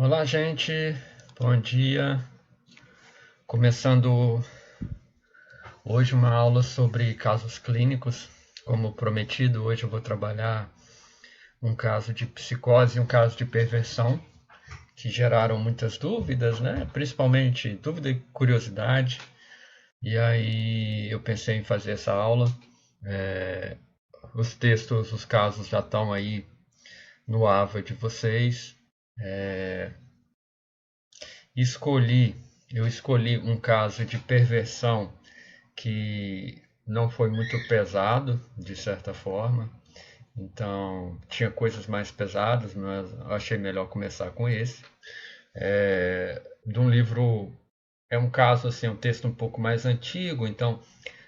Olá, gente. Bom dia. Começando hoje uma aula sobre casos clínicos. Como prometido, hoje eu vou trabalhar um caso de psicose e um caso de perversão que geraram muitas dúvidas, né? Principalmente dúvida e curiosidade. E aí eu pensei em fazer essa aula. Os textos, os casos já estão aí no AVA de vocês. Escolhi, eu escolhi um caso de perversão que não foi muito pesado, de certa forma. Então, tinha coisas mais pesadas, mas eu achei melhor começar com esse. De um livro, é um caso assim, um texto um pouco mais antigo, então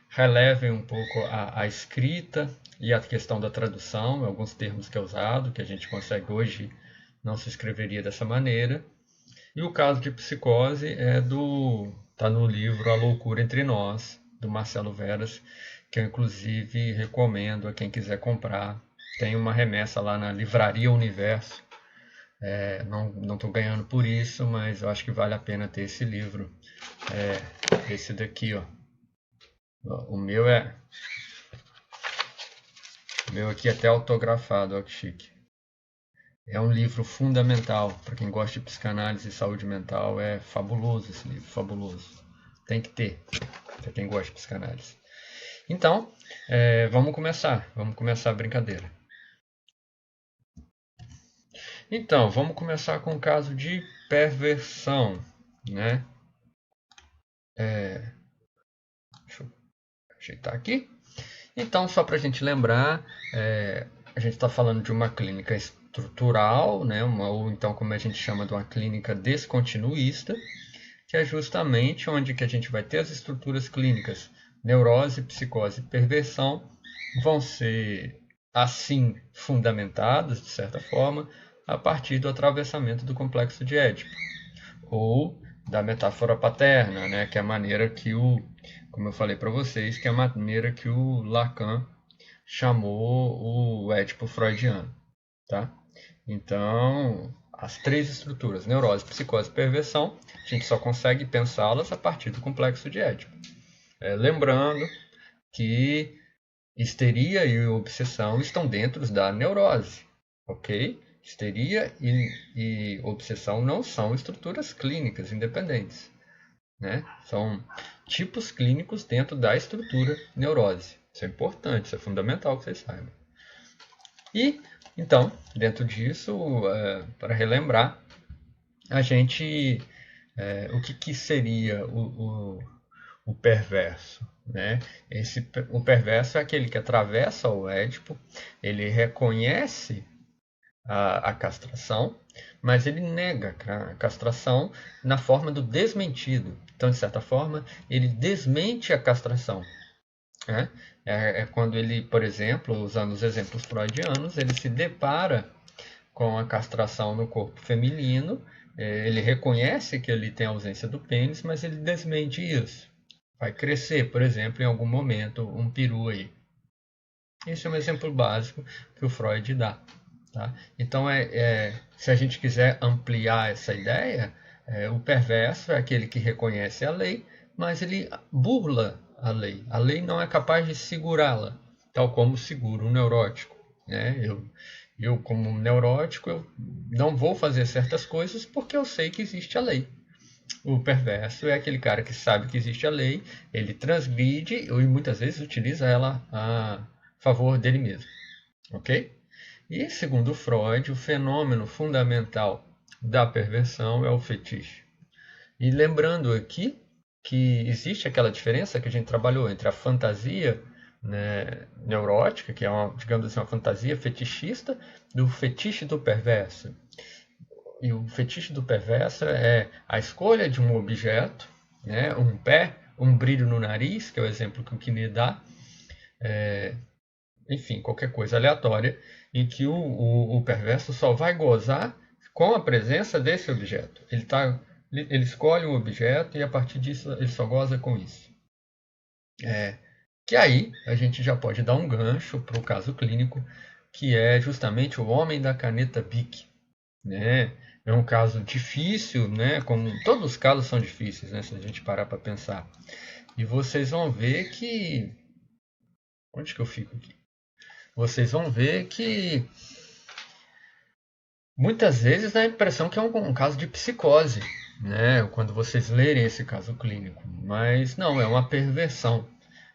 relevem um pouco a escrita e a questão da tradução, alguns termos que é usado, que a gente consegue hoje não se escreveria dessa maneira. E o caso de psicose tá no livro A Loucura Entre Nós, do Marcelo Veras, que eu inclusive recomendo a quem quiser comprar. Tem uma remessa lá na Livraria Universo. Não estou ganhando por isso, mas eu acho que vale a pena ter esse livro. Esse daqui, ó. O meu é. O meu aqui é até autografado, ó que chique. É um livro fundamental para quem gosta de psicanálise e saúde mental. É fabuloso esse livro, fabuloso. Tem que ter, para quem gosta de psicanálise. Então, vamos começar a brincadeira. Então, vamos começar com o caso de perversão, né? Deixa eu ajeitar aqui. Então, só para a gente lembrar, a gente está falando de uma clínica estrutural, né? Ou então como a gente chama de uma clínica descontinuísta, que é justamente onde que a gente vai ter as estruturas clínicas, neurose, psicose e perversão, vão ser assim fundamentadas, de certa forma, a partir do atravessamento do complexo de Édipo, ou da metáfora paterna, né, que é a maneira que como eu falei para vocês, que é a maneira que o Lacan chamou o Édipo freudiano, tá? Então, as três estruturas, neurose, psicose e perversão, a gente só consegue pensá-las a partir do complexo de Édipo. Lembrando que histeria e obsessão estão dentro da neurose, ok? Histeria e obsessão não são estruturas clínicas independentes, né? São tipos clínicos dentro da estrutura neurose. Isso é importante, isso é fundamental que vocês saibam. E, então, dentro disso, para relembrar, a gente, o que seria o perverso? Né? O perverso é aquele que atravessa o Édipo, ele reconhece a castração, mas ele nega a castração na forma do desmentido. Então, de certa forma, ele desmente a castração. Né? É quando ele, por exemplo, usando os exemplos freudianos, ele se depara com a castração no corpo feminino, ele reconhece que ele tem ausência do pênis, mas ele desmente isso. Vai crescer, por exemplo, em algum momento, um peru aí. Esse é um exemplo básico que o Freud dá. Tá? Então, se a gente quiser ampliar essa ideia, o perverso é aquele que reconhece a lei, mas ele burla a lei. A lei não é capaz de segurá-la, tal como segura um neurótico. Né? Eu, como neurótico, eu não vou fazer certas coisas porque eu sei que existe a lei. O perverso é aquele cara que sabe que existe a lei, ele transgride e muitas vezes utiliza ela a favor dele mesmo. Ok? E, segundo Freud, o fenômeno fundamental da perversão é o fetiche. E lembrando aqui que existe aquela diferença que a gente trabalhou entre a fantasia, né, neurótica, que é digamos assim, uma fantasia fetichista, do fetiche do perverso. E o fetiche do perverso é a escolha de um objeto, né, um pé, um brilho no nariz, que é o exemplo que o Kine dá, enfim, qualquer coisa aleatória, em que o perverso só vai gozar com a presença desse objeto. Ele escolhe um objeto e a partir disso ele só goza com isso. Que aí a gente já pode dar um gancho para o caso clínico, que é justamente o homem da caneta Bic. Né? É um caso difícil, né? Como todos os casos são difíceis, né? Se a gente parar para pensar. E vocês vão ver que... Onde que eu fico aqui? Vocês vão ver que muitas vezes dá a impressão que é um caso de psicose, né? Quando vocês lerem esse caso clínico. Mas não, é uma perversão.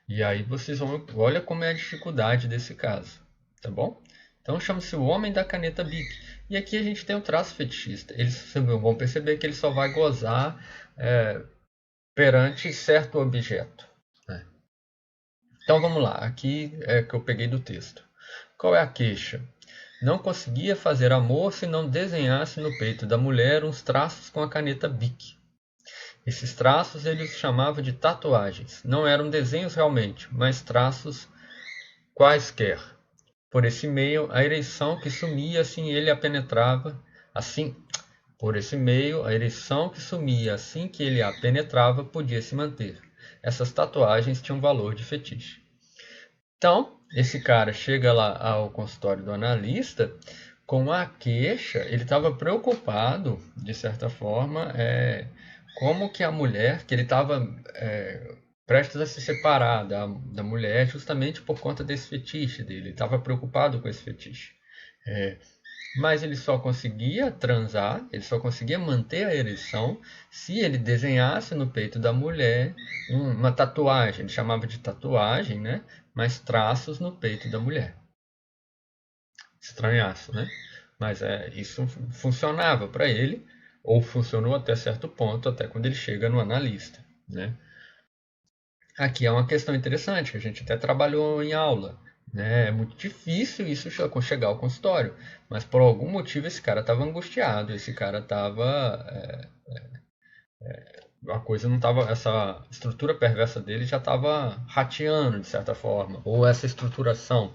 E aí vocês vão... Olha como é a dificuldade desse caso, tá bom? Então chama-se o homem da caneta Bic. E aqui a gente tem o traço fetichista. Eles vão perceber que ele só vai gozar perante certo objeto, né? Então vamos lá, aqui é que eu peguei do texto. Qual é a queixa? Não conseguia fazer amor se não desenhasse no peito da mulher uns traços com a caneta Bic. Esses traços ele os chamava de tatuagens. Não eram desenhos realmente, mas traços quaisquer. Por esse meio, a ereção que sumia assim ele a penetrava, assim, por esse meio, a ereção que sumia assim que ele a penetrava podia se manter. Essas tatuagens tinham valor de fetiche. Então, esse cara chega lá ao consultório do analista com a queixa, ele estava preocupado, de certa forma, como que a mulher, que ele estava prestes a se separar da mulher justamente por conta desse fetiche dele. Ele estava preocupado com esse fetiche. Mas ele só conseguia transar, ele só conseguia manter a ereção se ele desenhasse no peito da mulher uma tatuagem. Ele chamava de tatuagem, né? Mas traços no peito da mulher. Estranhaço, né? Mas isso funcionava para ele, ou funcionou até certo ponto, até quando ele chega no analista, né? Aqui é uma questão interessante, que a gente até trabalhou em aula, né? É muito difícil isso chegar ao consultório, mas por algum motivo esse cara estava angustiado, esse cara estava... a coisa não estava... Essa estrutura perversa dele já estava rateando, de certa forma, ou essa estruturação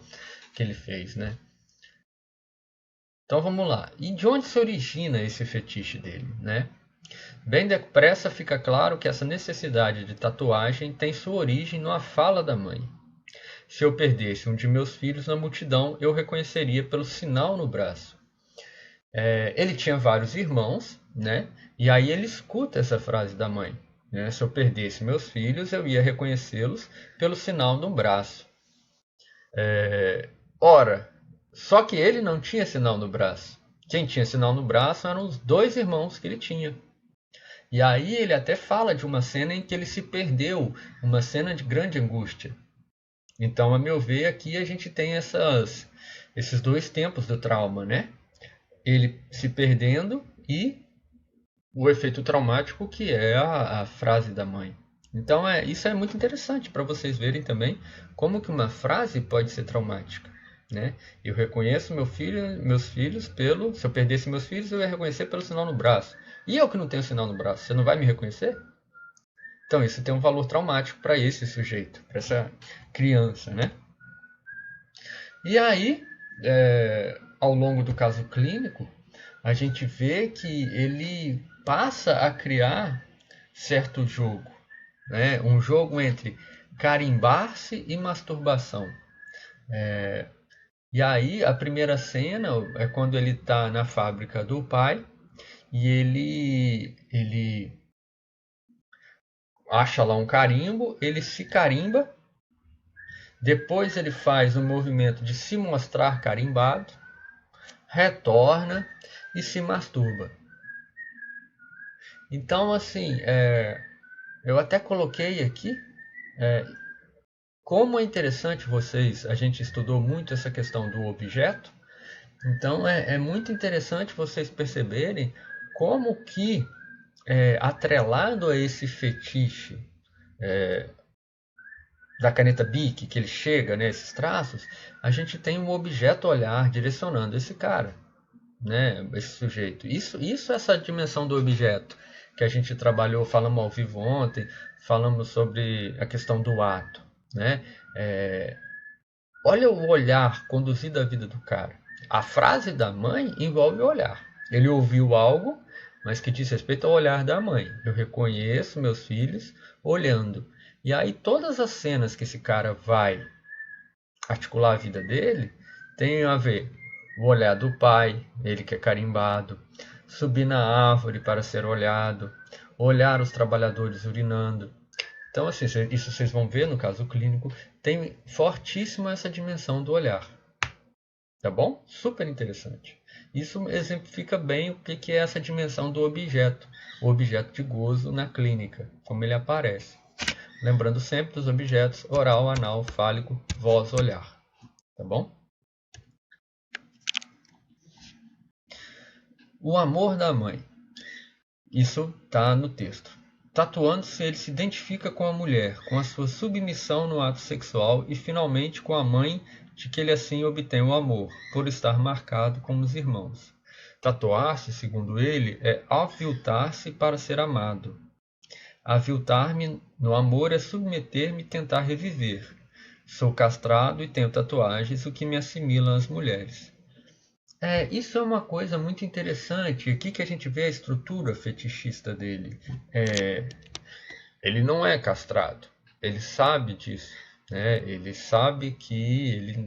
que ele fez, né? Então vamos lá. E de onde se origina esse fetiche dele, né? Bem depressa fica claro que essa necessidade de tatuagem tem sua origem numa fala da mãe. Se eu perdesse um de meus filhos na multidão, eu reconheceria pelo sinal no braço. Ele tinha vários irmãos, né? E aí ele escuta essa frase da mãe, né? Se eu perdesse meus filhos, eu ia reconhecê-los pelo sinal no braço. Ora, só que ele não tinha sinal no braço. Quem tinha sinal no braço eram os dois irmãos que ele tinha. E aí ele até fala de uma cena em que ele se perdeu, uma cena de grande angústia. Então, a meu ver, aqui a gente tem esses dois tempos do trauma, né? Ele se perdendo e o efeito traumático que é a frase da mãe. Então, isso é muito interessante para vocês verem também como que uma frase pode ser traumática, né? Eu reconheço meus filhos pelo... Se eu perdesse meus filhos, eu ia reconhecer pelo sinal no braço. E eu que não tenho sinal no braço, você não vai me reconhecer? Então, isso tem um valor traumático para esse sujeito, para essa criança, né? E aí, ao longo do caso clínico, a gente vê que ele passa a criar certo jogo, né? Um jogo entre carimbar-se e masturbação. E aí, a primeira cena é quando ele está na fábrica do pai e ele acha lá um carimbo, ele se carimba, depois ele faz o movimento de se mostrar carimbado, retorna e se masturba. Então, assim, eu até coloquei aqui como é interessante a gente estudou muito essa questão do objeto, então é muito interessante vocês perceberem como que, atrelado a esse fetiche da caneta Bic, que ele chega, né, esses traços, a gente tem um objeto olhar direcionando esse cara, né, esse sujeito. Isso é essa dimensão do objeto que a gente trabalhou, falamos ao vivo ontem, falamos sobre a questão do ato, né? Olha o olhar conduzido a vida do cara. A frase da mãe envolve o olhar. Ele ouviu algo, mas que diz respeito ao olhar da mãe. Eu reconheço meus filhos olhando. E aí todas as cenas que esse cara vai articular a vida dele tem a ver o olhar do pai, ele que é carimbado. subir na árvore para ser olhado, olhar os trabalhadores urinando. Então, assim, isso vocês vão ver no caso clínico, tem fortíssima essa dimensão do olhar. Tá bom? Super interessante. Isso exemplifica bem o que é essa dimensão do objeto, o objeto de gozo na clínica, como ele aparece. Lembrando sempre dos objetos oral, anal, fálico, voz, olhar. Tá bom? O amor da mãe. Isso está no texto. Tatuando-se, ele se identifica com a mulher, com a sua submissão no ato sexual e finalmente com a mãe de que ele assim obtém o amor, por estar marcado como os irmãos. Tatuar-se, segundo ele, é aviltar-se para ser amado. Aviltar-me no amor é submeter-me e tentar reviver. Sou castrado e tenho tatuagens, o que me assimila às mulheres. Isso é uma coisa muito interessante. Aqui que a gente vê a estrutura fetichista dele. Ele não é castrado. Ele sabe disso. Né? Ele sabe que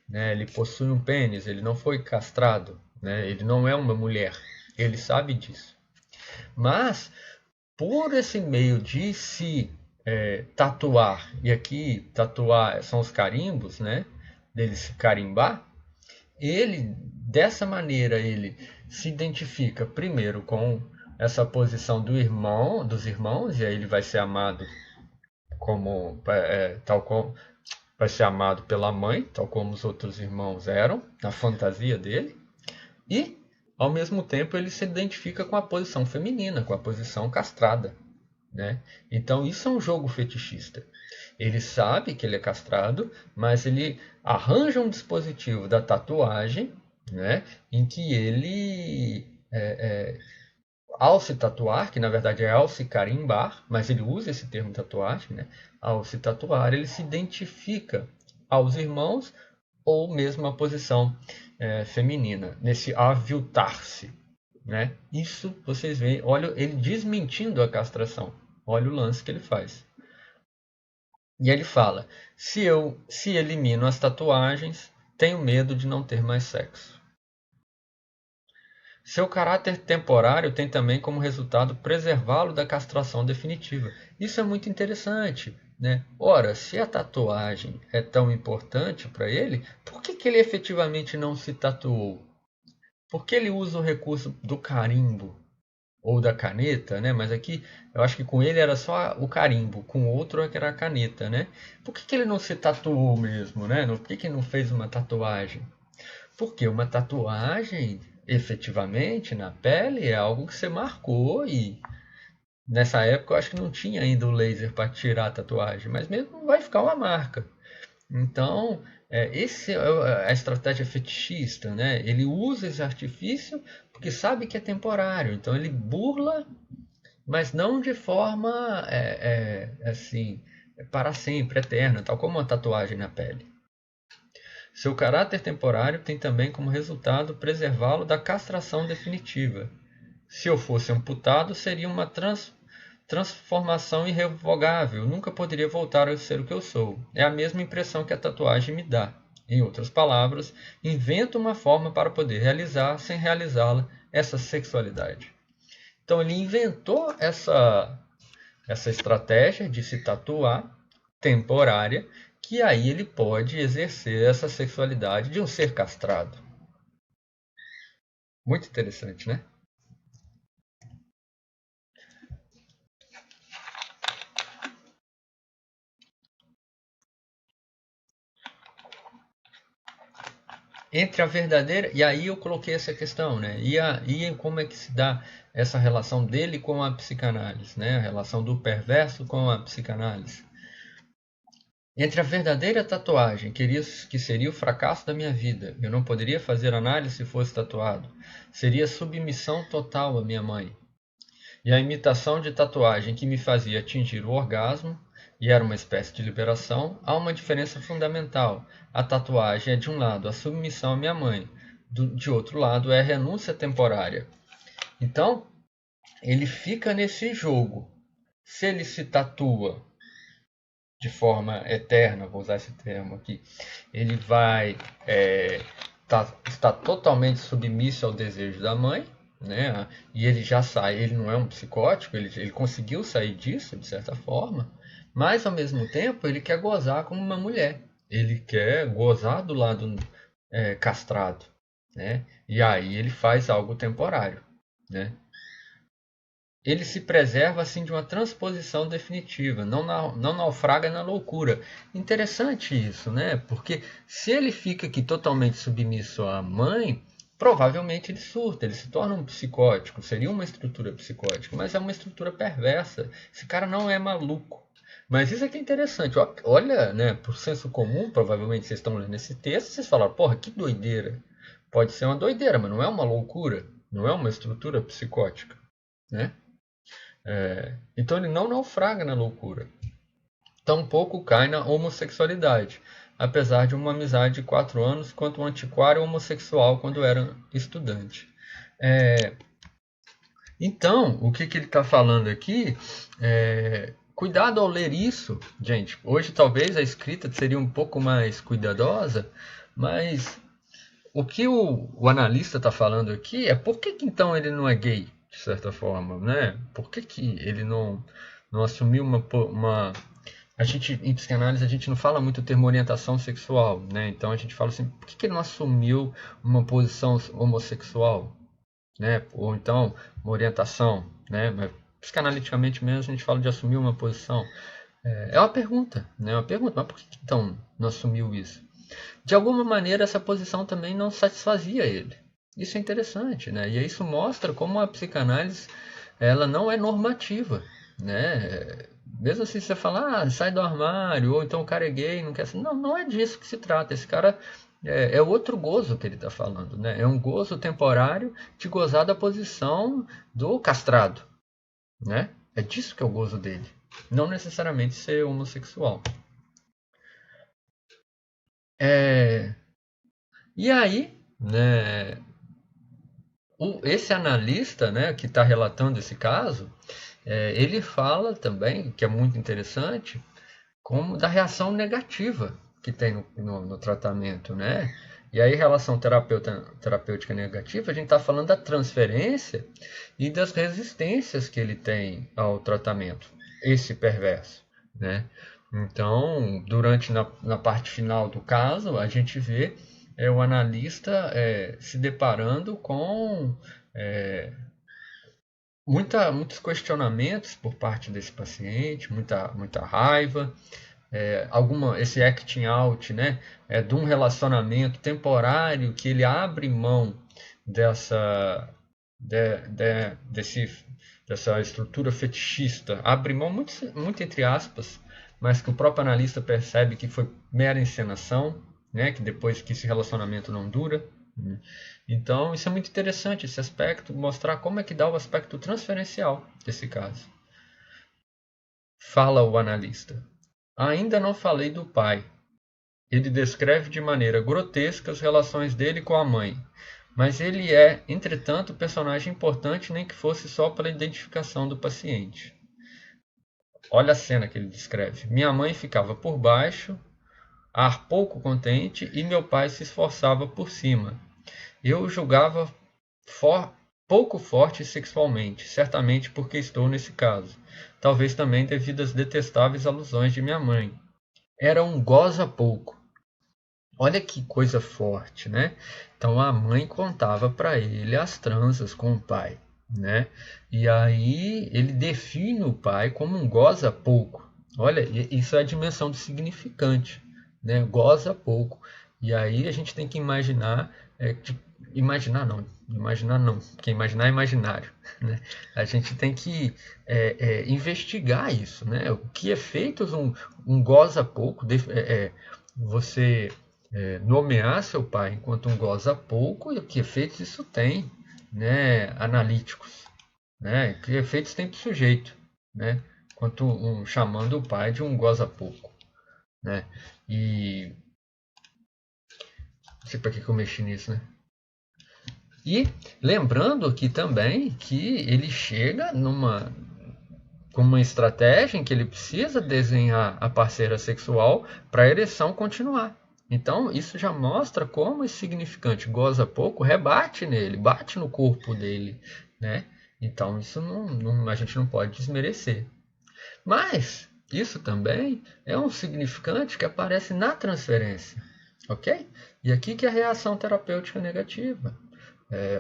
ele possui um pênis. Ele não foi castrado. Né? Ele não é uma mulher. Ele sabe disso. Mas, por esse meio de se tatuar, e aqui tatuar são os carimbos, né? Dele se carimbar, ele, dessa maneira, ele se identifica primeiro com essa posição dos irmãos, e aí ele vai ser amado tal como vai ser amado pela mãe, tal como os outros irmãos eram, na fantasia dele, e ao mesmo tempo ele se identifica com a posição feminina, com a posição castrada. Né? Então isso é um jogo fetichista. Ele sabe que ele é castrado, mas ele arranja um dispositivo da tatuagem, né, em que ele, ao se tatuar, que na verdade é ao se carimbar, mas ele usa esse termo tatuagem, né, ao se tatuar, ele se identifica aos irmãos ou mesmo à posição feminina, nesse aviltar-se. Né? Isso vocês veem, olha ele desmentindo a castração. Olha o lance que ele faz. E ele fala: se elimino as tatuagens, tenho medo de não ter mais sexo. Seu caráter temporário tem também como resultado preservá-lo da castração definitiva. Isso é muito interessante. Né? Ora, se a tatuagem é tão importante para ele, por que ele efetivamente não se tatuou? Por que ele usa o recurso do carimbo? Ou da caneta, né? Mas aqui eu acho que com ele era só o carimbo, com o outro é que era a caneta, né? Por que ele não se tatuou mesmo, né? Por que não fez uma tatuagem? Porque uma tatuagem, efetivamente, na pele é algo que você marcou e nessa época eu acho que não tinha ainda o laser para tirar a tatuagem, mas mesmo vai ficar uma marca. Então, essa é a estratégia fetichista, né? Ele usa esse artifício porque sabe que é temporário. Então, ele burla, mas não de forma assim, para sempre, eterna, tal como uma tatuagem na pele. Seu caráter temporário tem também como resultado preservá-lo da castração definitiva. Se eu fosse amputado, seria uma transformação irrevogável. Nunca poderia voltar a ser o que eu sou. É a mesma impressão que a tatuagem me dá. Em outras palavras, invento uma forma para poder realizar, sem realizá-la, essa sexualidade. Então ele inventou essa estratégia de se tatuar, temporária, que aí ele pode exercer essa sexualidade de um ser castrado. Muito interessante, né? Entre a verdadeira. E aí eu coloquei essa questão, né? E como é que se dá essa relação dele com a psicanálise, né? A relação do perverso com a psicanálise. Entre a verdadeira tatuagem, que seria o fracasso da minha vida, eu não poderia fazer análise se fosse tatuado, seria submissão total à minha mãe. E a imitação de tatuagem que me fazia atingir o orgasmo, e era uma espécie de liberação, há uma diferença fundamental. A tatuagem é de um lado a submissão à minha mãe, de outro lado é a renúncia temporária. Então, ele fica nesse jogo. Se ele se tatua de forma eterna, vou usar esse termo aqui, ele vai estar totalmente submisso ao desejo da mãe, né? E ele já sai, ele não é um psicótico, ele conseguiu sair disso de certa forma, mas ao mesmo tempo ele quer gozar como uma mulher, ele quer gozar do lado castrado, né? E aí ele faz algo temporário, né? Ele se preserva assim de uma transposição definitiva, não naufraga na loucura. Interessante isso, né? Porque se ele fica aqui totalmente submisso à mãe, provavelmente ele surta, ele se torna um psicótico, seria uma estrutura psicótica, mas é uma estrutura perversa. Esse cara não é maluco. Mas isso aqui é interessante. Olha, né, por senso comum, provavelmente vocês estão lendo esse texto, vocês falaram, porra, que doideira. Pode ser uma doideira, mas não é uma loucura, não é uma estrutura psicótica, né? Então ele não naufraga na loucura. Tampouco cai na homossexualidade, apesar de uma amizade de 4 anos quanto um antiquário homossexual quando era estudante. Então, o que ele está falando aqui cuidado ao ler isso, gente. Hoje talvez a escrita seria um pouco mais cuidadosa, mas o que o analista está falando aqui é por que então ele não é gay, de certa forma, né? Por que ele não assumiu uma... A gente, em psicanálise, a gente não fala muito o termo orientação sexual, né? Então a gente fala assim, por que ele não assumiu uma posição homossexual, né? Ou então uma orientação, né? Mas, psicanaliticamente mesmo a gente fala de assumir uma posição. É uma pergunta, né? Uma pergunta, mas por que então não assumiu isso? De alguma maneira essa posição também não satisfazia ele. Isso é interessante, né? E isso mostra como a psicanálise ela não é normativa, né? Mesmo assim você falar, sai do armário, ou então o cara é gay, não quer... Não, não é disso que se trata. Esse cara é outro gozo que ele está falando, né? É um gozo temporário de gozar da posição do castrado, né? É disso que é o gozo dele. Não necessariamente ser homossexual. E aí, né, esse analista, né, que está relatando esse caso, ele fala também, que é muito interessante, como da reação negativa que tem no tratamento, né? E aí, relação terapêutica negativa, a gente está falando da transferência e das resistências que ele tem ao tratamento, esse perverso, né? Então, na parte final do caso, a gente vê o analista se deparando com é, muitos questionamentos por parte desse paciente, muita raiva, esse acting out, né, de um relacionamento temporário que ele abre mão dessa, dessa estrutura fetichista, abre mão muito entre aspas, mas que o próprio analista percebe que foi mera encenação, né, que depois que esse relacionamento não dura. Então isso é muito interessante, esse aspecto, mostrar como é que dá o aspecto transferencial desse caso. Fala o analista. Ainda não falei do pai. Ele descreve de maneira grotesca as relações dele com a mãe, mas ele é, entretanto, personagem importante, nem que fosse só pela identificação do paciente. Olha a cena que ele descreve. Minha mãe ficava por baixo, ar pouco contente, e meu pai se esforçava por cima. Eu o julgava pouco forte sexualmente, certamente porque estou nesse caso. Talvez também devido às detestáveis alusões de minha mãe. Era um goza pouco. Olha que coisa forte, né? Então a mãe contava para ele as transas com o pai, né? E aí ele define o pai como um goza pouco. Olha, isso é a dimensão do significante, né? Goza pouco. E aí a gente tem que imaginar, imaginar não, porque imaginar é imaginário, né? A gente tem que investigar isso, né? O que efeitos um goza pouco, você nomear seu pai enquanto um goza pouco e que efeitos isso tem, né, analíticos, né, que efeitos tem para o sujeito, né, quanto chamando o pai de um goza pouco, né, e não sei para que eu mexi nisso, né. E lembrando aqui também que ele chega com uma estratégia em que ele precisa desenhar a parceira sexual para a ereção continuar. Então, isso já mostra como esse significante goza pouco rebate nele, bate no corpo dele, né? Então, isso a gente não pode desmerecer. Mas, isso também é um significante que aparece na transferência, ok? E aqui que é a reação terapêutica negativa.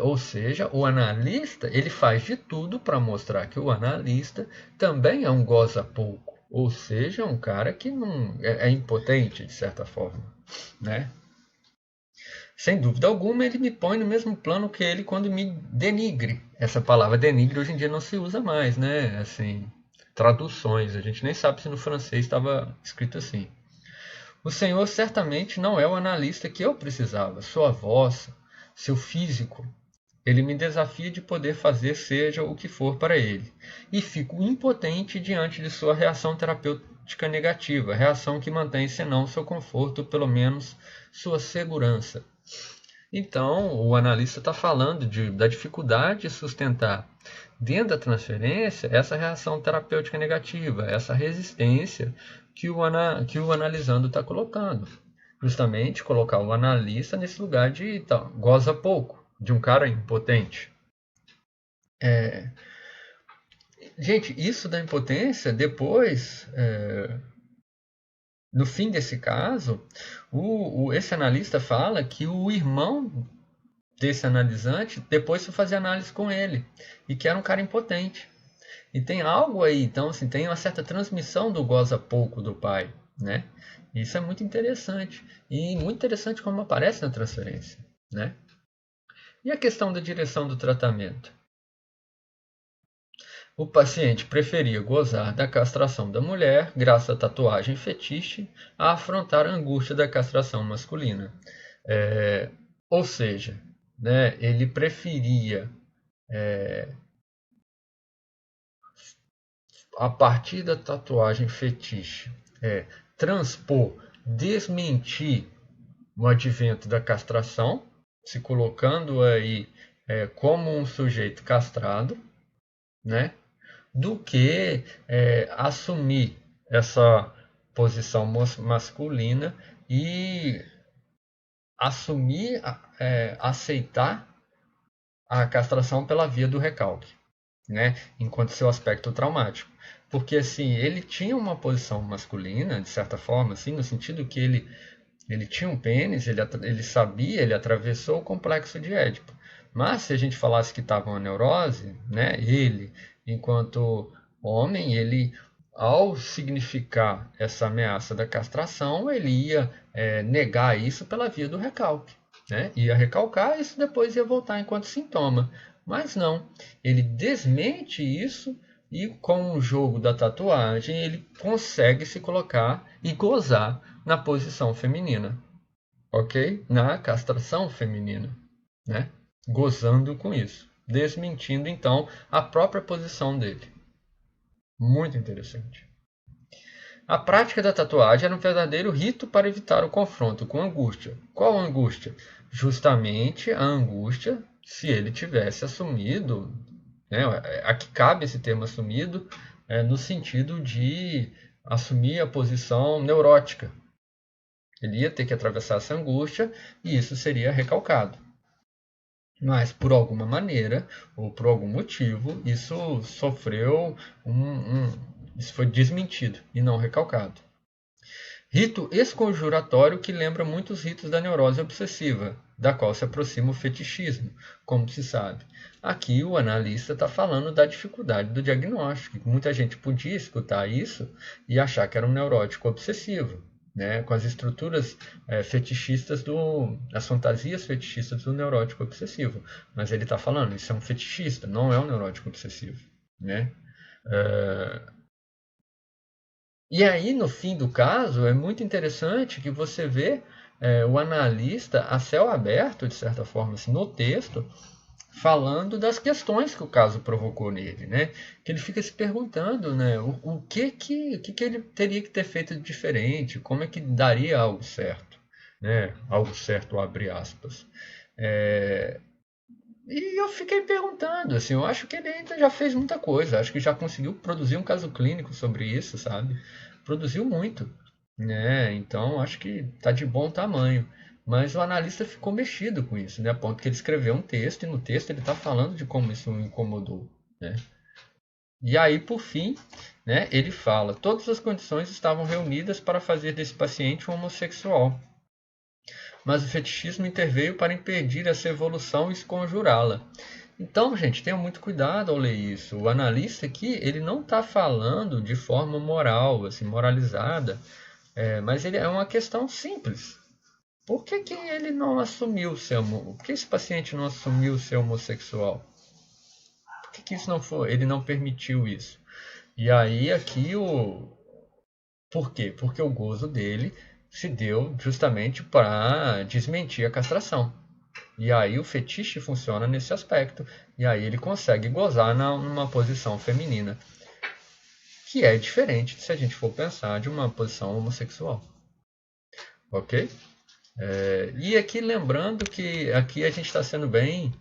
Ou seja, o analista ele faz de tudo para mostrar que o analista também é um goza pouco, ou seja, um cara que não é impotente de certa forma, né? Sem dúvida alguma, ele me põe no mesmo plano que ele quando me denigre. Essa palavra denigre hoje em dia não se usa mais, né? Assim, traduções, a gente nem sabe se no francês estava escrito assim. O Senhor certamente não é o analista que eu precisava. Sua voz, seu físico, ele me desafia de poder fazer seja o que for para ele. E fico impotente diante de sua reação terapêutica negativa, reação que mantém senão seu conforto, pelo menos sua segurança. Então, o analista está falando da dificuldade de sustentar dentro da transferência essa reação terapêutica negativa, essa resistência que o analisando está colocando. Justamente colocar o analista nesse lugar de goza pouco, de um cara impotente. Gente, isso da impotência, depois, no fim desse caso, esse analista fala que o irmão desse analisante depois foi fazer análise com ele e que era um cara impotente. E tem algo aí, então, assim, tem uma certa transmissão do goza pouco do pai, né? Isso é muito interessante. E muito interessante como aparece na transferência, né? E a questão da direção do tratamento? O paciente preferia gozar da castração da mulher, graças à tatuagem fetiche, a afrontar a angústia da castração masculina. Ou seja, né, ele preferia, a partir da tatuagem fetiche, transpor, desmentir o advento da castração, se colocando aí como um sujeito castrado, né? Do que assumir essa posição masculina e assumir, aceitar a castração pela via do recalque, né? Enquanto seu aspecto traumático. Porque assim, ele tinha uma posição masculina, de certa forma, assim, no sentido que ele tinha um pênis, ele sabia, ele atravessou o complexo de Édipo. Mas se a gente falasse que estava uma neurose, né, ele, enquanto homem, ele, ao significar essa ameaça da castração, ele ia negar isso pela via do recalque. Né? Ia recalcar, isso depois ia voltar enquanto sintoma. Mas não, ele desmente isso e com o jogo da tatuagem ele consegue se colocar e gozar na posição feminina, ok? Na castração feminina, né? Gozando com isso, desmentindo então a própria posição dele. Muito interessante. A prática da tatuagem era um verdadeiro rito para evitar o confronto com angústia. Qual angústia? Justamente a angústia se ele tivesse assumido, né, aqui cabe esse termo assumido, no sentido de assumir a posição neurótica. Ele ia ter que atravessar essa angústia e isso seria recalcado. Mas, por alguma maneira, ou por algum motivo, isso sofreu isso foi desmentido e não recalcado. Rito esconjuratório que lembra muitos ritos da neurose obsessiva, da qual se aproxima o fetichismo, como se sabe. Aqui o analista está falando da dificuldade do diagnóstico. Muita gente podia escutar isso e achar que era um neurótico obsessivo, né, com as estruturas fetichistas as fantasias fetichistas do neurótico obsessivo. Mas ele está falando, isso é um fetichista, não é um neurótico obsessivo, né? E aí, no fim do caso, é muito interessante que você vê o analista a céu aberto, de certa forma, assim, no texto, falando das questões que o caso provocou nele, né? Que ele fica se perguntando, né, o que ele teria que ter feito de diferente, como é que daria algo certo, né? Algo certo, abre aspas. E eu fiquei perguntando, assim, eu acho que ele ainda já fez muita coisa, acho que já conseguiu produzir um caso clínico sobre isso, sabe? Produziu muito. né? Então acho que está de bom tamanho. Mas o analista ficou mexido com isso, né? A ponto que ele escreveu um texto e no texto ele está falando de como isso o incomodou, né? E aí, por fim, né, ele fala: todas as condições estavam reunidas para fazer desse paciente um homossexual, mas o fetichismo interveio para impedir essa evolução e esconjurá-la. Então, gente, tenha muito cuidado ao ler isso. O analista aqui, ele não está falando de forma moral, assim, moralizada, mas ele é uma questão simples. Por que, que ele não assumiu ser Por que esse paciente não assumiu ser homossexual? Por que, que isso não foi? Ele não permitiu isso. E aí aqui o por quê? Porque o gozo dele se deu justamente para desmentir a castração. E aí o fetiche funciona nesse aspecto. E aí ele consegue gozar numa posição feminina, que é diferente se a gente for pensar de uma posição homossexual. Ok? E aqui lembrando que aqui a gente está sendo bem,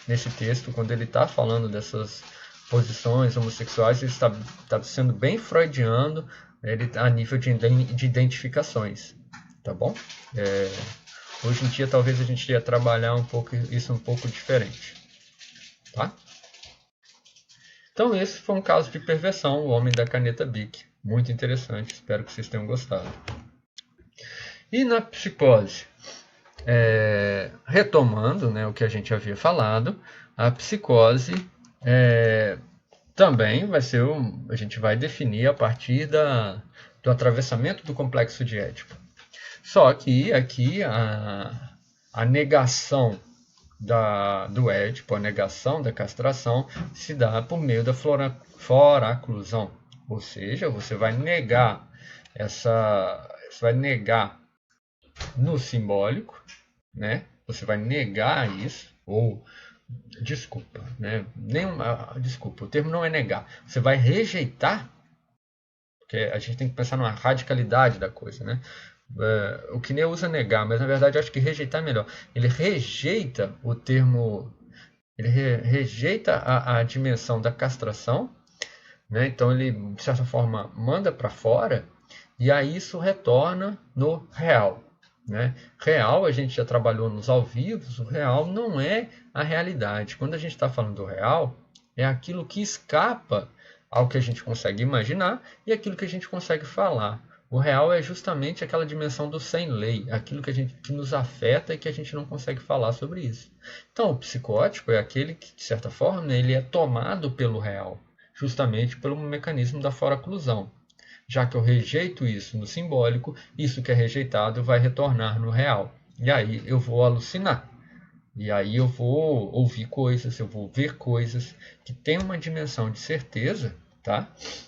nesse texto, quando ele está falando dessas posições homossexuais, ele está sendo bem freudiano, ele, a nível de identificações, tá bom? É, hoje em dia talvez a gente ia trabalhar um pouco isso um pouco diferente, tá? Então esse foi um caso de perversão, o homem da caneta Bic, muito interessante, espero que vocês tenham gostado. E na psicose? Retomando, né, o que a gente havia falado, a psicose também vai ser a gente vai definir a partir do atravessamento do complexo de Édipo. Só que aqui a negação do Édipo, a negação da castração, se dá por meio da foraclusão. Ou seja, você vai negar você vai negar no simbólico, né? Você vai negar isso, ou desculpa, né? Desculpa, o termo não é negar. Você vai rejeitar, porque a gente tem que pensar numa radicalidade da coisa, né? O que nem usa negar, mas na verdade eu acho que rejeitar é melhor. Ele rejeita o termo, ele rejeita a dimensão da castração, né? Então ele de certa forma manda para fora e aí isso retorna no real. Né? Real, a gente já trabalhou nos ao vivo, o real não é a realidade. Quando a gente está falando do real, é aquilo que escapa ao que a gente consegue imaginar e aquilo que a gente consegue falar. O real é justamente aquela dimensão do sem lei, aquilo que nos afeta e que a gente não consegue falar sobre isso. Então, o psicótico é aquele que, de certa forma, ele é tomado pelo real, justamente pelo mecanismo da foraclusão. Já que eu rejeito isso no simbólico, isso que é rejeitado vai retornar no real. E aí eu vou alucinar. E aí eu vou ouvir coisas, eu vou ver coisas que têm uma dimensão de certeza, tá?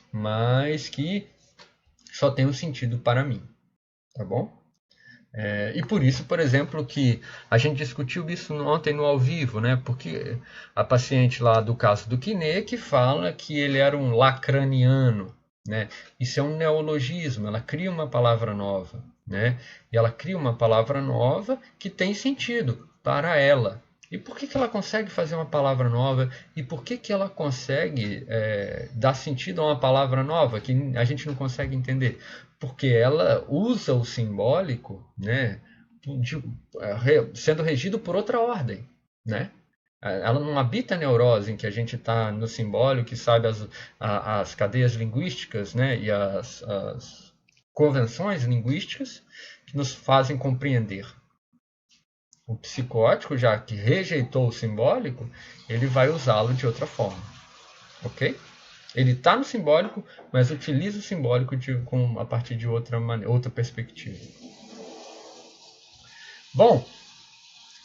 Mas que só tem um sentido para mim, tá bom? E por isso, por exemplo, que a gente discutiu isso ontem no ao vivo, né? Porque a paciente lá do caso do Quiné que fala que ele era um lacraniano, né? Isso é um neologismo, ela cria uma palavra nova, né? E ela cria uma palavra nova que tem sentido para ela. E por que ela consegue fazer uma palavra nova? E por que ela consegue dar sentido a uma palavra nova que a gente não consegue entender? Porque ela usa o simbólico, né, sendo regido por outra ordem, né? Ela não habita a neurose em que a gente está no simbólico, que sabe as cadeias linguísticas, né, e as convenções linguísticas que nos fazem compreender. O psicótico, já que rejeitou o simbólico, ele vai usá-lo de outra forma, ok? Ele está no simbólico, mas utiliza o simbólico a partir de outra perspectiva. Bom,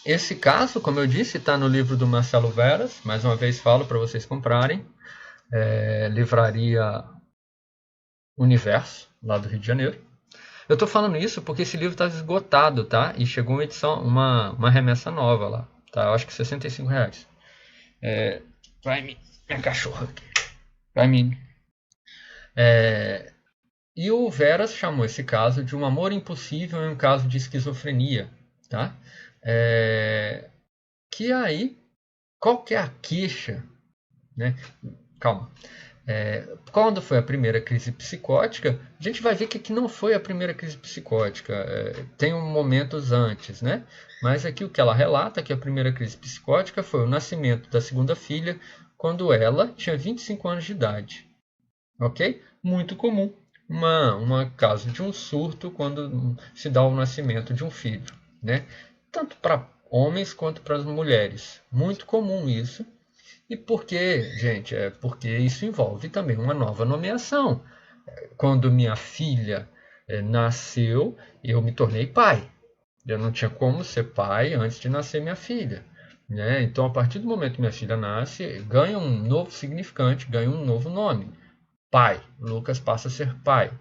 esse caso, como eu disse, está no livro do Marcelo Veras. Mais uma vez falo para vocês comprarem. Livraria Universo, lá do Rio de Janeiro. Eu estou falando isso porque esse livro está esgotado, tá? E chegou uma edição, uma remessa nova lá. Tá? Eu acho que R$65. Vai mim, minha cachorra aqui. Vai mim. E o Veras chamou esse caso de um amor impossível em um caso de esquizofrenia, tá? Que aí, qual que é a queixa, né? Calma. Quando foi a primeira crise psicótica, a gente vai ver que aqui não foi a primeira crise psicótica, tem momentos antes, né? Mas aqui o que ela relata, que a primeira crise psicótica foi o nascimento da segunda filha, quando ela tinha 25 anos de idade, ok? Muito comum, uma caso de um surto quando se dá o nascimento de um filho, né? Tanto para homens quanto para as mulheres, muito comum isso. E por quê, gente? É porque isso envolve também uma nova nomeação. Quando minha filha nasceu, eu me tornei pai. Eu não tinha como ser pai antes de nascer minha filha. Né? Então, a partir do momento que minha filha nasce, ganha um novo significante, ganha um novo nome. Pai. Lucas passa a ser pai.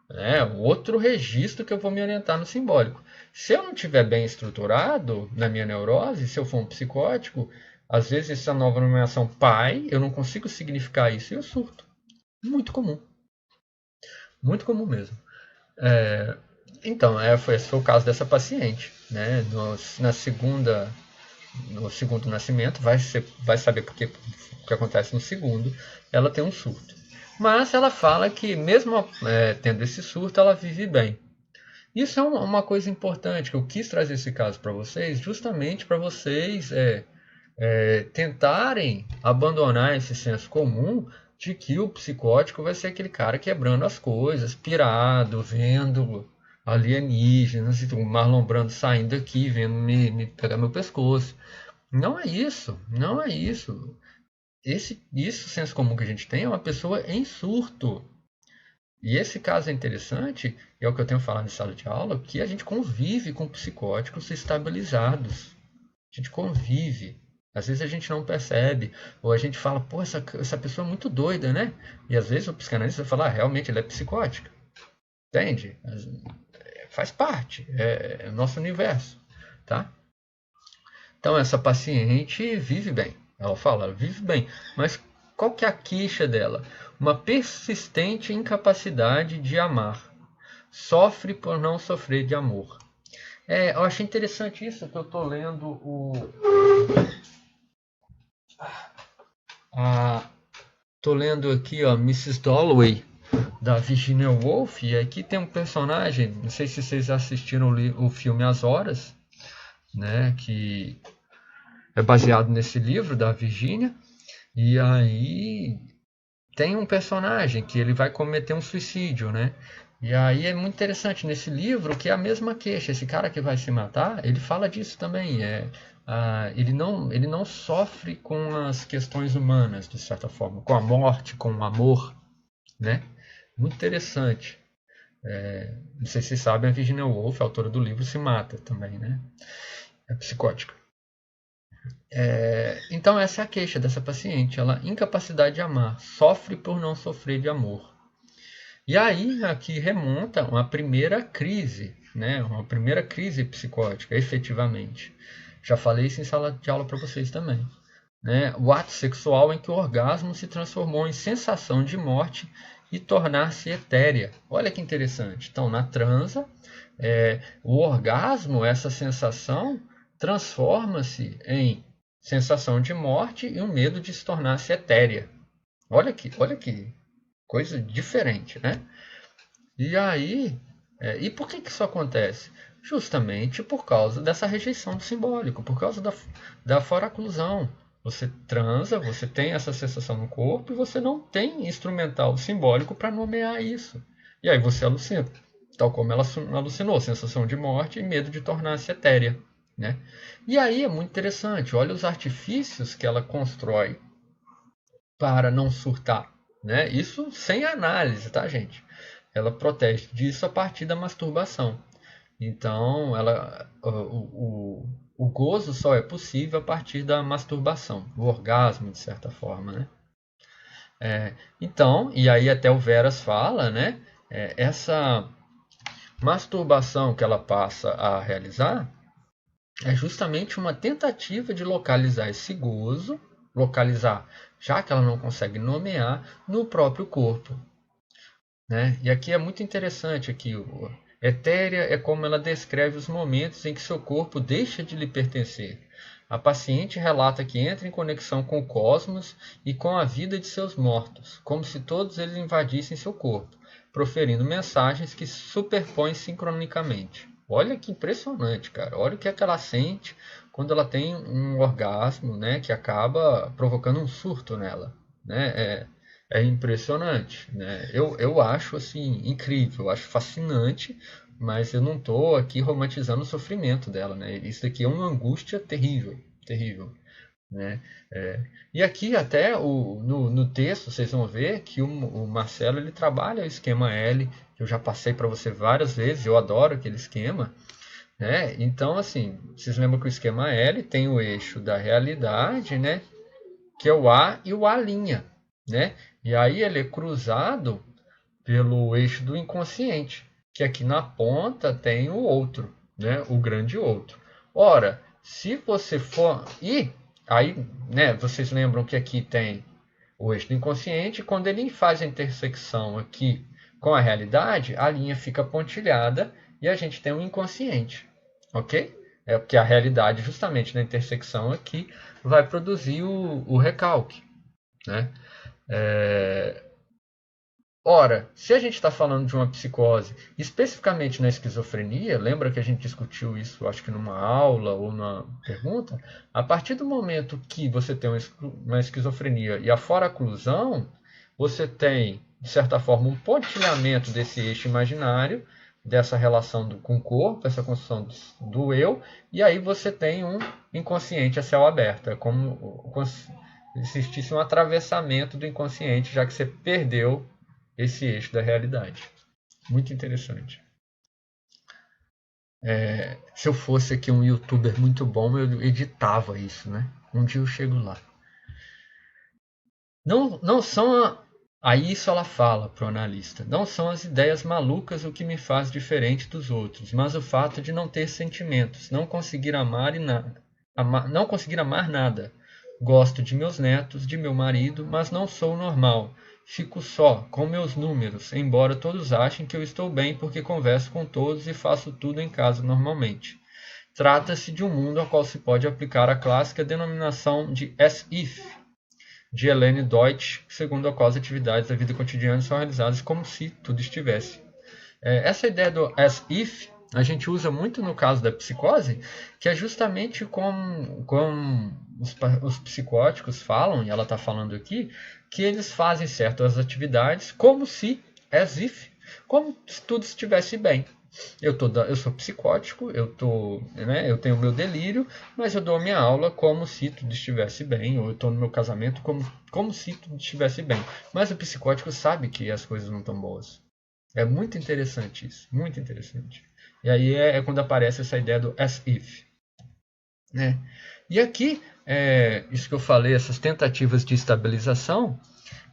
Né? Outro registro que eu vou me orientar no simbólico. Se eu não estiver bem estruturado na minha neurose, se eu for um psicótico, às vezes essa nova nomeação pai, eu não consigo significar isso e eu surto. Muito comum. Muito comum mesmo. Então, esse foi o caso dessa paciente. Né? No segundo nascimento, vai saber porque o que acontece no segundo, ela tem um surto. Mas ela fala que mesmo tendo esse surto, ela vive bem. Isso é uma coisa importante, que eu quis trazer esse caso para vocês, justamente para vocês tentarem abandonar esse senso comum de que o psicótico vai ser aquele cara quebrando as coisas, pirado, vendo alienígenas, o Marlon Brando saindo aqui, vendo me pegar meu pescoço. Não é isso, não é isso. Isso senso comum que a gente tem é uma pessoa em surto. E esse caso é interessante, e é o que eu tenho falado em sala de aula, que a gente convive com psicóticos estabilizados. A gente convive. Às vezes a gente não percebe, ou a gente fala, pô, essa pessoa é muito doida, né? E às vezes o psicanalista vai falar, realmente, ela é psicótica. Entende? Faz parte, é o nosso universo, tá? Então essa paciente vive bem. Ela fala, ela vive bem. Mas qual que é a queixa dela? Uma persistente incapacidade de amar. Sofre por não sofrer de amor. Eu achei interessante isso que eu estou lendo tô lendo aqui, ó, Mrs. Dalloway, da Virginia Woolf, e aqui tem um personagem, não sei se vocês assistiram o filme As Horas, né, que é baseado nesse livro da Virginia, e aí tem um personagem que ele vai cometer um suicídio, né? E aí é muito interessante nesse livro que é a mesma queixa. Esse cara que vai se matar, ele fala disso também. Ele não sofre com as questões humanas, de certa forma, com a morte, com o amor, né? Muito interessante. Não sei se vocês sabem, a Virginia Woolf, a autora do livro, se mata também, né? É psicótica. Então essa é a queixa dessa paciente. Ela incapacidade de amar, sofre por não sofrer de amor. E aí aqui remonta uma primeira crise, né? Uma primeira crise psicótica, efetivamente. Já falei isso em sala de aula para vocês também. Né? O ato sexual em que o orgasmo se transformou em sensação de morte e tornar-se etérea. Olha que interessante. Então, na transa, o orgasmo, essa sensação, transforma-se em sensação de morte e o medo de se tornar-se etérea. Olha que coisa diferente, né? E aí, e por que isso acontece? Justamente por causa dessa rejeição do simbólico, por causa da foraclusão. Você transa, você tem essa sensação no corpo e você não tem instrumental simbólico para nomear isso. E aí você alucina, tal como ela alucinou, sensação de morte e medo de tornar-se etérea. Né? E aí é muito interessante, olha os artifícios que ela constrói para não surtar. Né? Isso sem análise, tá, gente? Ela protege disso a partir da masturbação. Então, o gozo só é possível a partir da masturbação, o orgasmo, de certa forma. Né? Então, e aí até o Veras fala, né? Essa masturbação que ela passa a realizar é justamente uma tentativa de localizar esse gozo, localizar, já que ela não consegue nomear, no próprio corpo. Né? E aqui é muito interessante aqui, etérea é como ela descreve os momentos em que seu corpo deixa de lhe pertencer. A paciente relata que entra em conexão com o cosmos e com a vida de seus mortos, como se todos eles invadissem seu corpo, proferindo mensagens que se superpõem sincronicamente. Olha que impressionante, cara. Olha o que é que ela sente quando ela tem um orgasmo, né, que acaba provocando um surto nela, né? É impressionante, né? Eu acho assim incrível, eu acho fascinante, mas eu não estou aqui romantizando o sofrimento dela, né? Isso aqui é uma angústia terrível, terrível, né? E aqui até no texto vocês vão ver que o Marcelo ele trabalha o esquema L, que eu já passei para você várias vezes, eu adoro aquele esquema, né? Então assim, vocês lembram que o esquema L tem o eixo da realidade, né? Que é o A e o A', né? E aí ele é cruzado pelo eixo do inconsciente, que aqui na ponta tem o outro, né? O grande outro. Ora, se você for... E aí, né, vocês lembram que aqui tem o eixo do inconsciente, quando ele faz a intersecção aqui com a realidade, a linha fica pontilhada e a gente tem um inconsciente, ok? É porque a realidade, justamente na intersecção aqui, vai produzir o recalque, né? Ora, se a gente está falando de uma psicose, especificamente na esquizofrenia, lembra que a gente discutiu isso, acho que numa aula ou numa pergunta? A partir do momento que você tem uma esquizofrenia e a fora-oclusão, você tem, de certa forma, um pontilhamento desse eixo imaginário, dessa relação com o corpo, essa construção do eu, e aí você tem um inconsciente a céu aberto. É como se existisse um atravessamento do inconsciente, já que você perdeu esse eixo da realidade. Muito interessante. Se eu fosse aqui um youtuber muito bom, eu editava isso, né? Um dia eu chego lá. Não são Aí isso ela fala pro analista. Não são as ideias malucas o que me faz diferente dos outros, mas o fato de não ter sentimentos, não conseguir amar não conseguir amar nada. Gosto de meus netos, de meu marido, mas não sou normal. Fico só, com meus números, embora todos achem que eu estou bem porque converso com todos e faço tudo em casa normalmente. Trata-se de um mundo ao qual se pode aplicar a clássica denominação de as if, de Helene Deutsch, segundo a qual as atividades da vida cotidiana são realizadas como se tudo estivesse. Essa ideia do as if a gente usa muito no caso da psicose, que é justamente como os psicóticos falam, e ela está falando aqui, que eles fazem certas atividades como se, as if, como se tudo estivesse bem. Eu sou psicótico, né, eu tenho meu delírio, mas eu dou minha aula como se tudo estivesse bem, ou eu estou no meu casamento como se tudo estivesse bem. Mas o psicótico sabe que as coisas não estão boas. É muito interessante isso, muito interessante. E aí é quando aparece essa ideia do as if, né? E aqui, isso que eu falei, essas tentativas de estabilização,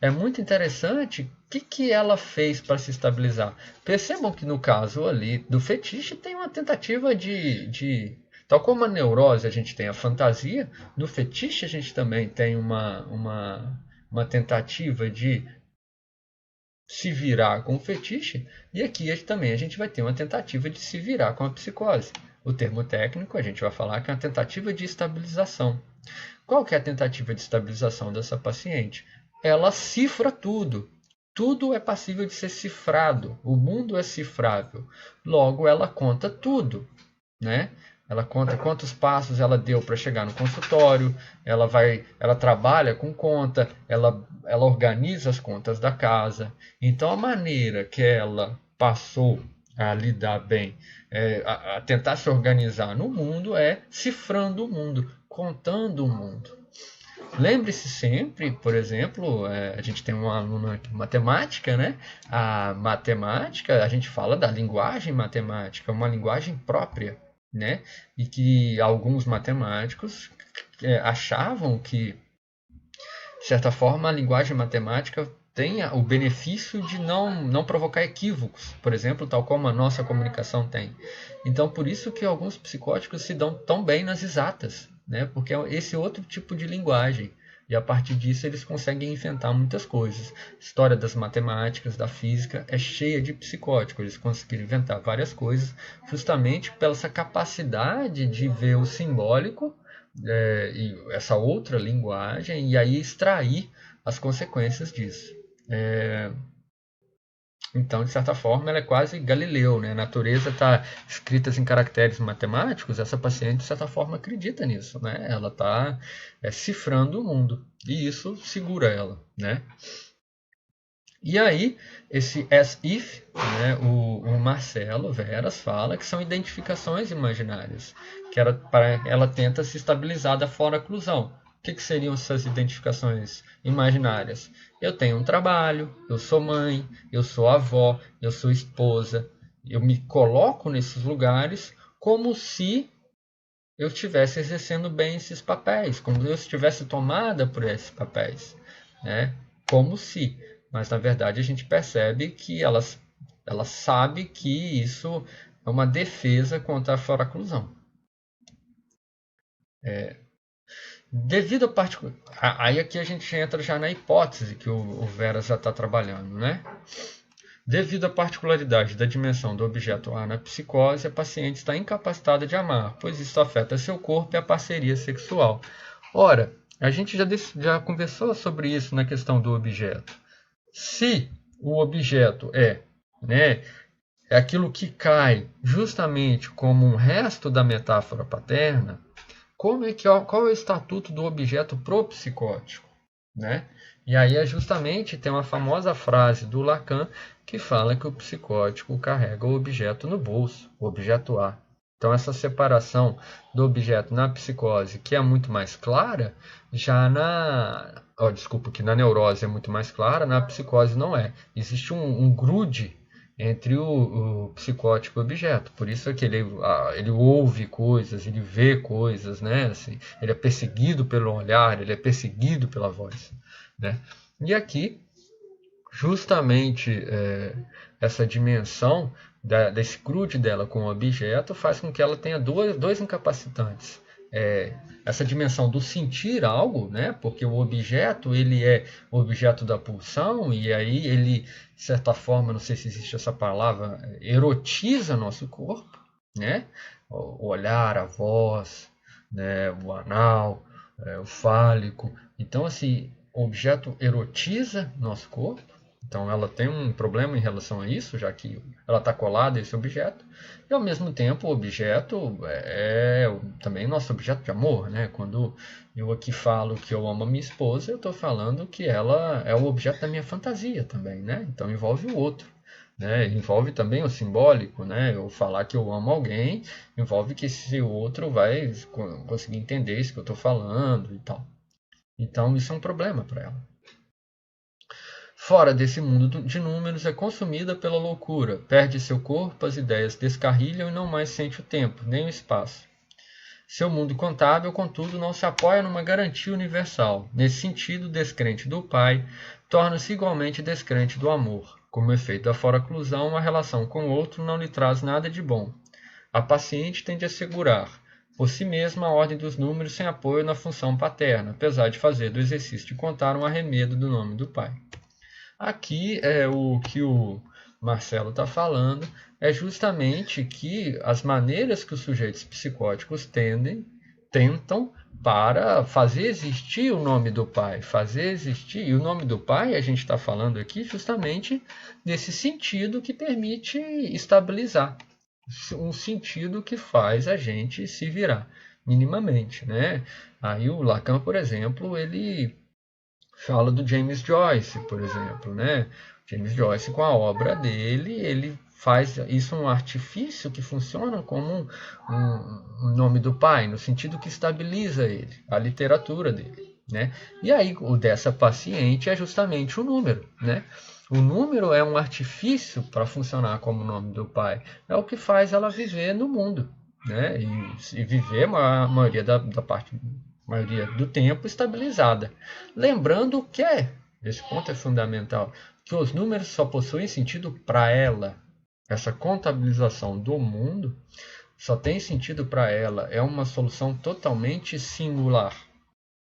é muito interessante o que ela fez para se estabilizar. Percebam que no caso ali do fetiche tem uma tentativa tal como a neurose a gente tem a fantasia, no fetiche a gente também tem uma tentativa de se virar com o fetiche, e aqui também a gente vai ter uma tentativa de se virar com a psicose. O termo técnico a gente vai falar que é uma tentativa de estabilização. Qual que é a tentativa de estabilização dessa paciente? Ela cifra tudo. Tudo é passível de ser cifrado. O mundo é cifrável. Logo, ela conta tudo, né? Ela conta quantos passos ela deu para chegar no consultório, ela trabalha com conta, ela organiza as contas da casa. Então, a maneira que ela passou a lidar bem, a tentar se organizar no mundo é cifrando o mundo, contando o mundo. Lembre-se sempre, por exemplo, a gente tem uma aluna de matemática, né? A matemática, a gente fala da linguagem matemática, uma linguagem própria, né? E que alguns matemáticos achavam que, de certa forma, a linguagem matemática tenha o benefício de não provocar equívocos, por exemplo, tal como a nossa comunicação tem. Então, por isso que alguns psicóticos se dão tão bem nas exatas, né? Porque é esse outro tipo de linguagem. E a partir disso eles conseguem inventar muitas coisas. A história das matemáticas, da física, é cheia de psicóticos. Eles conseguiram inventar várias coisas justamente pela essa capacidade de ver o simbólico, e essa outra linguagem e aí extrair as consequências disso. Então, de certa forma, ela é quase Galileu, né? A natureza está escrita em caracteres matemáticos, essa paciente, de certa forma, acredita nisso, né? Ela está cifrando o mundo, e isso segura ela, né? E aí, esse as if, né, o Marcelo Veras fala que são identificações imaginárias, que ela tenta se estabilizar da fora-oclusão. O que seriam essas identificações imaginárias? Eu tenho um trabalho, eu sou mãe, eu sou avó, eu sou esposa. Eu me coloco nesses lugares como se eu estivesse exercendo bem esses papéis, como se eu estivesse tomada por esses papéis, né? Como se, mas na verdade a gente percebe que ela sabe que isso é uma defesa contra a fora-oclusão. Devido a particular, aí aqui a gente entra já na hipótese que o Vera já está trabalhando, né? Devido à particularidade da dimensão do objeto A na psicose, a paciente está incapacitada de amar, pois isso afeta seu corpo e a parceria sexual. Ora, a gente já conversou sobre isso na questão do objeto. Se o objeto né, é aquilo que cai justamente como um resto da metáfora paterna, qual é o estatuto do objeto pro psicótico? Né? E aí justamente tem uma famosa frase do Lacan que fala que o psicótico carrega o objeto no bolso, o objeto A. Então essa separação do objeto na psicose, que é muito mais clara, já que na neurose é muito mais clara, na psicose não é. Existe um grude entre o psicótico e o objeto. Por isso é que ele ouve coisas, ele vê coisas, né? Assim, ele é perseguido pelo olhar, ele é perseguido pela voz. Né? E aqui, justamente essa dimensão desse grude dela com o objeto faz com que ela tenha dois incapacitantes. Essa dimensão do sentir algo, né? Porque o objeto ele é o objeto da pulsão e aí ele, de certa forma, não sei se existe essa palavra, erotiza nosso corpo, né? O olhar, a voz, né? O anal, o fálico. Então, assim, o objeto erotiza nosso corpo. Então ela tem um problema em relação a isso, já que ela está colada a esse objeto. E ao mesmo tempo o objeto é também nosso objeto de amor. Né? Quando eu aqui falo que eu amo a minha esposa, eu estou falando que ela é o objeto da minha fantasia também. Né? Então envolve o outro. Né? Envolve também o simbólico. Né? Eu falar que eu amo alguém envolve que esse outro vai conseguir entender isso que eu estou falando e tal. Então isso é um problema para ela. Fora desse mundo de números, é consumida pela loucura, perde seu corpo, as ideias descarrilham e não mais sente o tempo, nem o espaço. Seu mundo contábil, contudo, não se apoia numa garantia universal. Nesse sentido, descrente do pai, torna-se igualmente descrente do amor. Como efeito da fora-oclusão, a relação com o outro não lhe traz nada de bom. A paciente tende a segurar, por si mesma, a ordem dos números sem apoio na função paterna, apesar de fazer do exercício de contar um arremedo do nome do pai. Aqui é o que o Marcelo está falando, é justamente que as maneiras que os sujeitos psicóticos tentam para fazer existir o nome do pai, fazer existir, e o nome do pai a gente está falando aqui justamente nesse sentido que permite estabilizar, um sentido que faz a gente se virar minimamente, né? Aí o Lacan, por exemplo, ele fala do James Joyce, por exemplo, né? James Joyce, com a obra dele, ele faz isso um artifício que funciona como um nome do pai, no sentido que estabiliza ele, a literatura dele, né? E aí o dessa paciente é justamente o número, né? O número é um artifício para funcionar como nome do pai, é o que faz ela viver no mundo, né? E viver a maioria da parte maioria do tempo estabilizada. Lembrando que esse ponto é fundamental, que os números só possuem sentido para ela. Essa contabilização do mundo só tem sentido para ela, é uma solução totalmente singular.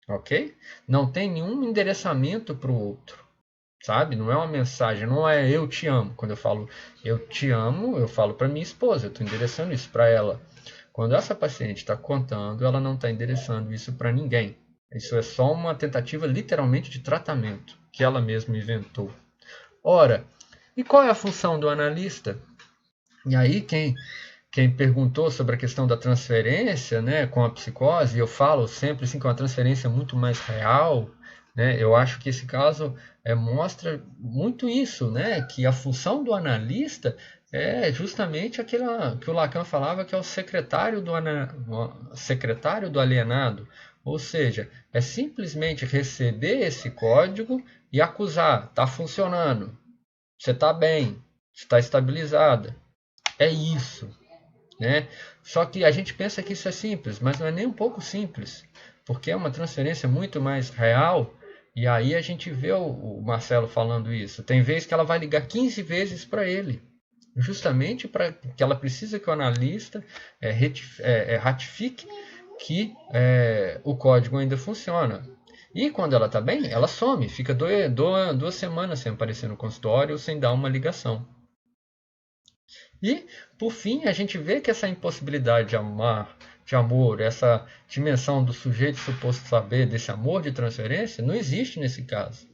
Ok? Não tem nenhum endereçamento para o outro. Sabe? Não é uma mensagem, não é eu te amo. Quando eu falo eu te amo, eu falo para minha esposa, eu estou endereçando isso para ela. Quando essa paciente está contando, ela não está endereçando isso para ninguém. Isso é só uma tentativa literalmente de tratamento que ela mesma inventou. Ora, e qual é a função do analista? E aí quem perguntou sobre a questão da transferência, né, com a psicose, eu falo sempre assim, que é uma transferência muito mais real, né, eu acho que esse caso mostra muito isso, né, que a função do analista é justamente aquela que o Lacan falava, que é o secretário do alienado, ou seja, é simplesmente receber esse código e acusar, está funcionando, você está bem, está estabilizada, é isso, né? Só que a gente pensa que isso é simples, mas não é nem um pouco simples, porque é uma transferência muito mais real. E aí a gente vê o Marcelo falando isso. Tem vezes que ela vai ligar 15 vezes para ele, justamente para que ela precisa que o analista ratifique que o código ainda funciona. E quando ela está bem, ela some, fica 2 semanas sem aparecer no consultório, sem dar uma ligação. E, por fim, a gente vê que essa impossibilidade de amor, essa dimensão do sujeito suposto saber desse amor de transferência, não existe nesse caso,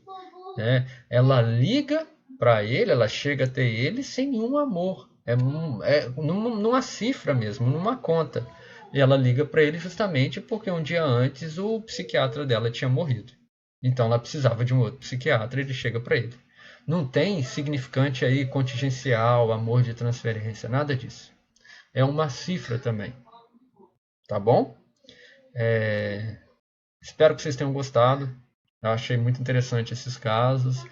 né? Ela liga para ele, ela chega até ele sem nenhum amor. Numa cifra mesmo, numa conta. E ela liga para ele justamente porque um dia antes o psiquiatra dela tinha morrido. Então ela precisava de um outro psiquiatra e ele chega para ele. Não tem significante aí contingencial, amor de transferência, nada disso. É uma cifra também. Tá bom? Espero que vocês tenham gostado. Eu achei muito interessante esses casos.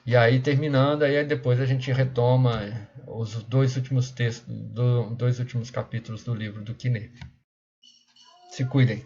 E aí, terminando, aí depois a gente retoma os 2 últimos textos, 2 últimos capítulos do livro do Quinet. Se cuidem.